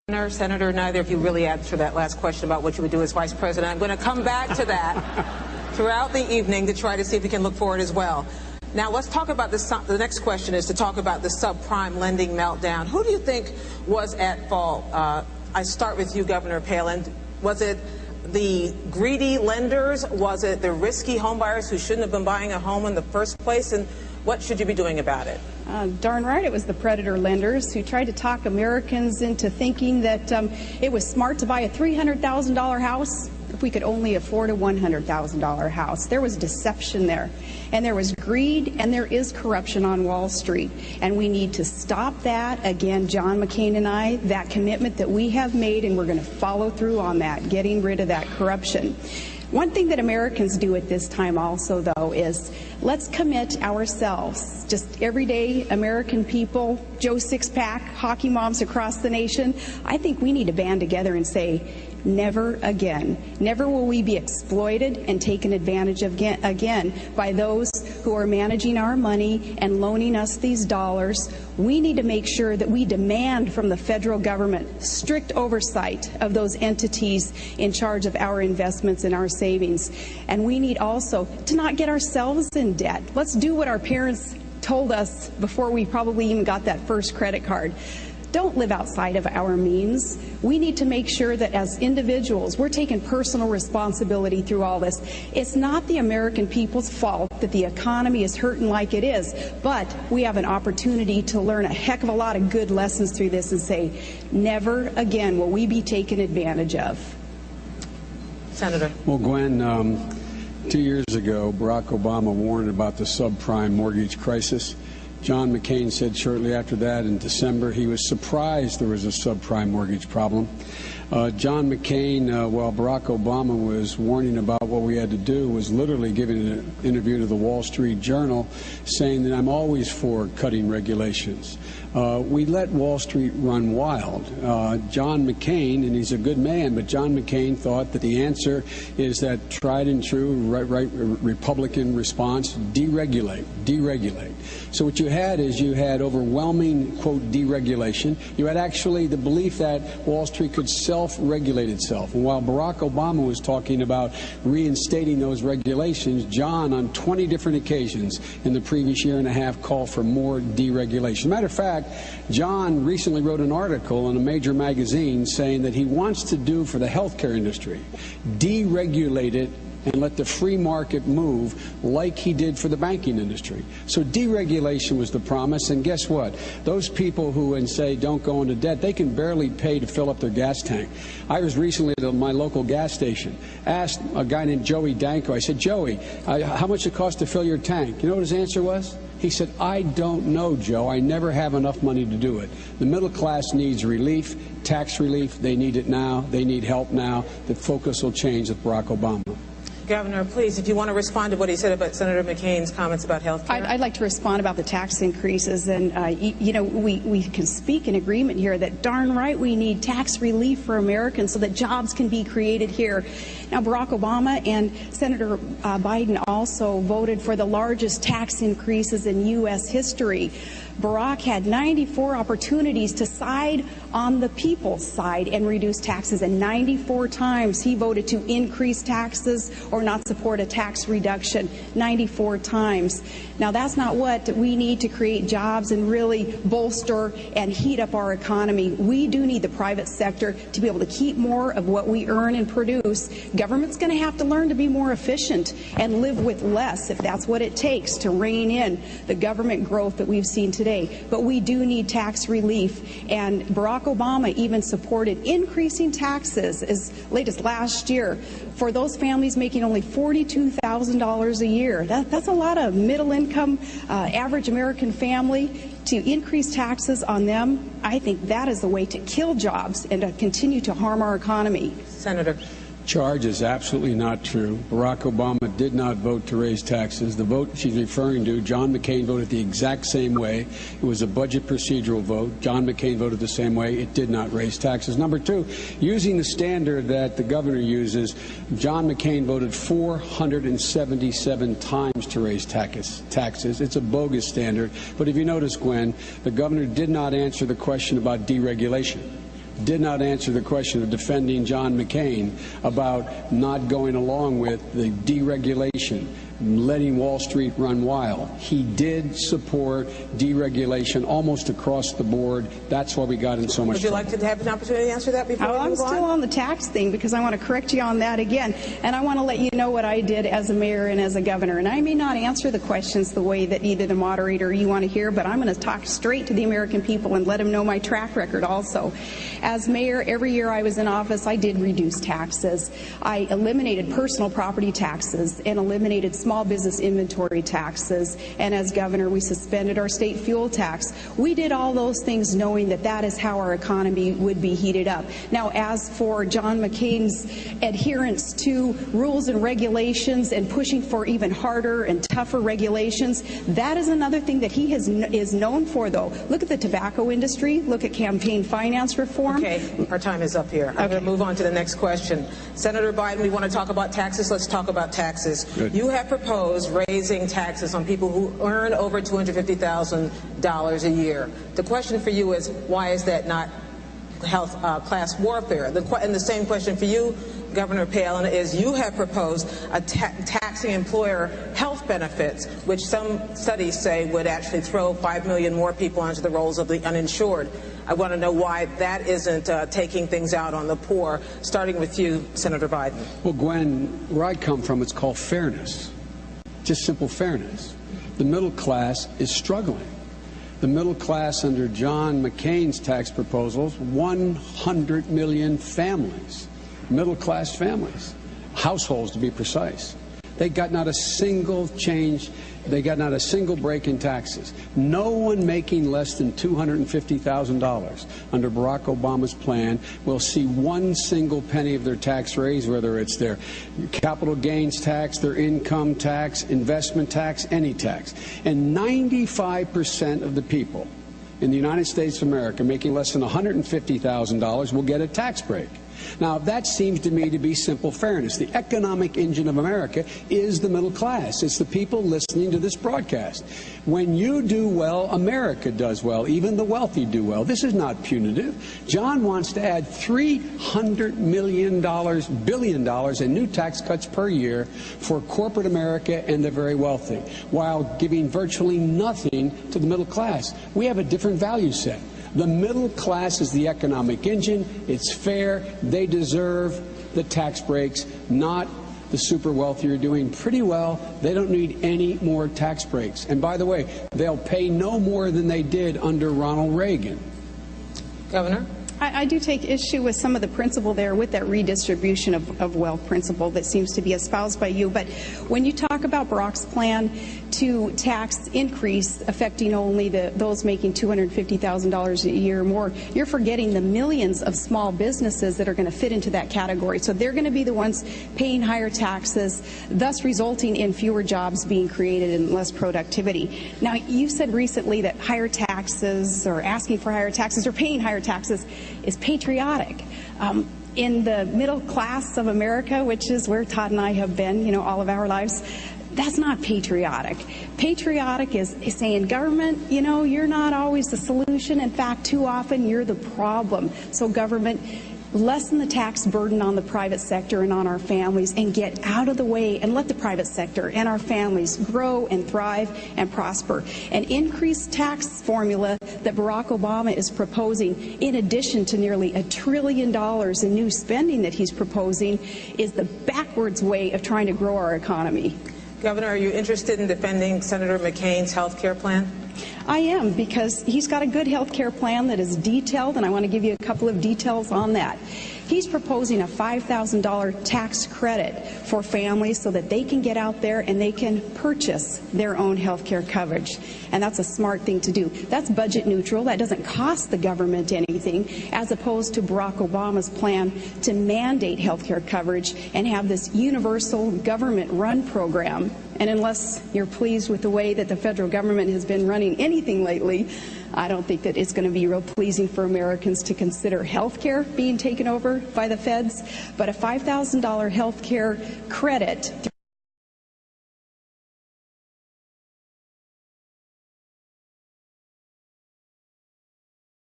Senator, neither of you really answered that last question about what you would do as vice president. I'm going to come back to that throughout the evening to try to see if we can look forward as well. Now, let's talk about this. The next question is to talk about the subprime lending meltdown. Who do you think was at fault? I start with you, Governor Palin. Was it the greedy lenders? Was it the risky homebuyers who shouldn't have been buying a home in the first place? And what should you be doing about it? Darn right, it was the predator lenders who tried to talk Americans into thinking that it was smart to buy a $300,000 house if we could only afford a $100,000 house. There was deception there, and there was greed, and there is corruption on Wall Street, and we need to stop that. Again, John McCain and I, that commitment that we have made, and we're going to follow through on that, getting rid of that corruption. One thing that Americans do at this time also, though, is let's commit ourselves, just everyday American people, Joe Sixpack, hockey moms across the nation. I think we need to band together and say, never again. Never will we be exploited and taken advantage of again by those who are managing our money and loaning us these dollars. We need to make sure that we demand from the federal government strict oversight of those entities in charge of our investments and our savings. And we need also to not get ourselves in debt. Let's do what our parents told us before we probably even got that first credit card. Don't live outside of our means. We need to make sure that as individuals, we're taking personal responsibility through all this. It's not the American people's fault that the economy is hurting like it is, but we have an opportunity to learn a heck of a lot of good lessons through this and say, never again will we be taken advantage of. Senator. Well, Gwen, 2 years ago, Barack Obama warned about the subprime mortgage crisis. John McCain said shortly after that in December he was surprised there was a subprime mortgage problem. John McCain, while Barack Obama was warning about what we had to do, was literally giving an interview to the Wall Street Journal saying that I'm always for cutting regulations. We let Wall Street run wild. John McCain, and he's a good man, but John McCain thought that the answer is that tried and true right Republican response, deregulate, deregulate. So what you had is you had overwhelming, quote, deregulation. You had actually the belief that Wall Street could self-regulate itself. And while Barack Obama was talking about reinstating those regulations, John, on 20 different occasions in the previous year and a half, called for more deregulation. Matter of fact, John recently wrote an article in a major magazine saying that he wants to do for the healthcare industry, deregulate it and let the free market move like he did for the banking industry. So deregulation was the promise, and guess what? Those people who say don't go into debt, they can barely pay to fill up their gas tank. I was recently at my local gas station, asked a guy named Joey Danko, I said, Joey, how much it costs to fill your tank? You know what his answer was? He said, I don't know, Joe. I never have enough money to do it. The middle class needs relief, tax relief. They need it now. They need help now. The focus will change with Barack Obama. Governor, please, if you want to respond to what he said about Senator McCain's comments about health care. I'd like to respond about the tax increases. And, you know, we can speak in agreement here that darn right we need tax relief for Americans so that jobs can be created here. Now, Barack Obama and Senator Biden also voted for the largest tax increases in U.S. history. Barack had 94 opportunities to side on the people's side and reduce taxes, and 94 times he voted to increase taxes or not support a tax reduction. 94 times. Now, that's not what we need to create jobs and really bolster and heat up our economy. We do need the private sector to be able to keep more of what we earn and produce. Government's going to have to learn to be more efficient and live with less if that's what it takes to rein in the government growth that we've seen today. But we do need tax relief, and Barack Obama even supported increasing taxes as late as last year for those families making only $42,000 a year. That's a lot of middle-income, average American family. To increase taxes on them, I think that is the way to kill jobs and to continue to harm our economy. Senator. Charge is absolutely not true. Barack Obama did not vote to raise taxes. The vote she's referring to, John McCain voted the exact same way. It was a budget procedural vote. John McCain voted the same way. It did not raise taxes. Number two, using the standard that the governor uses, John McCain voted 477 times to raise taxes. It's a bogus standard. But if you notice, Gwen, the governor did not answer the question about deregulation. did not answer the question of defending John McCain about not going along with the deregulation, letting Wall Street run wild. He did support deregulation almost across the board. That's why we got in so much trouble. Would you like to have an opportunity to answer that before we move on? I'm still on the tax thing because I want to correct you on that again. And I want to let you know what I did as a mayor and as a governor. And I may not answer the questions the way that either the moderator or you want to hear, but I'm going to talk straight to the American people and let them know my track record also. As mayor, every year I was in office, I did reduce taxes. I eliminated personal property taxes and eliminated small business inventory taxes. And as governor, we suspended our state fuel tax. We did all those things knowing that that is how our economy would be heated up. Now, as for John McCain's adherence to rules and regulations and pushing for even harder and tougher regulations, that is another thing that he is known for, though. Look at the tobacco industry. Look at campaign finance reform. Okay, our time is up here. I'm going to move on to the next question. Senator Biden, we want to talk about taxes. Let's talk about taxes. Good. You have proposed raising taxes on people who earn over $250,000 a year. The question for you is, why is that not class warfare? And the same question for you, Governor Palin, is you have proposed a taxing employer health benefits, which some studies say would actually throw 5 million more people onto the rolls of the uninsured. I want to know why that isn't taking things out on the poor, starting with you, Senator Biden. Well, Gwen, where I come from, it's called fairness. Just simple fairness. The middle class is struggling. The middle class under John McCain's tax proposals, 100 million families, middle class families, households to be precise. They got not a single change. They got not a single break in taxes. No one making less than $250,000 under Barack Obama's plan will see one single penny of their tax raise, whether it's their capital gains tax, their income tax, investment tax, any tax. And 95% of the people in the United States of America making less than $150,000 will get a tax break. Now, that seems to me to be simple fairness. The economic engine of America is the middle class. It's the people listening to this broadcast. When you do well, America does well. Even the wealthy do well. This is not punitive. John wants to add $300 billion in new tax cuts per year for corporate America and the very wealthy, while giving virtually nothing to the middle class. We have a different value set. The middle class is the economic engine. It's fair. They deserve the tax breaks, not the super wealthy are doing pretty well. They don't need any more tax breaks. And by the way, they'll pay no more than they did under Ronald Reagan. Governor? I do take issue with some of the principle there with that redistribution of wealth principle that seems to be espoused by you. But when you talk about Barack's plan to tax increase affecting only those making $250,000 a year or more, you're forgetting the millions of small businesses that are going to fit into that category. So they're going to be the ones paying higher taxes, thus resulting in fewer jobs being created and less productivity. Now, you said recently that higher taxes or asking for higher taxes or paying higher taxes is patriotic. In the middle class of America, which is where Todd and I have been, all of our lives, that's not patriotic. Patriotic is saying, government, you're not always the solution. In fact, too often you're the problem. So government, lessen the tax burden on the private sector and on our families and get out of the way and let the private sector and our families grow and thrive and prosper. An increased tax formula that Barack Obama is proposing, in addition to nearly $1 trillion in new spending that he's proposing, is the backwards way of trying to grow our economy. Governor, are you interested in defending Senator McCain's health care plan? I am, because he's got a good health care plan that is detailed, and I want to give you a couple of details on that. He's proposing a $5,000 tax credit for families so that they can get out there and they can purchase their own health care coverage. And that's a smart thing to do. That's budget neutral. That doesn't cost the government anything, as opposed to Barack Obama's plan to mandate health care coverage and have this universal government-run program. And unless you're pleased with the way that the federal government has been running anything lately, I don't think that it's going to be real pleasing for Americans to consider health care being taken over by the feds. But a $5,000 health care credit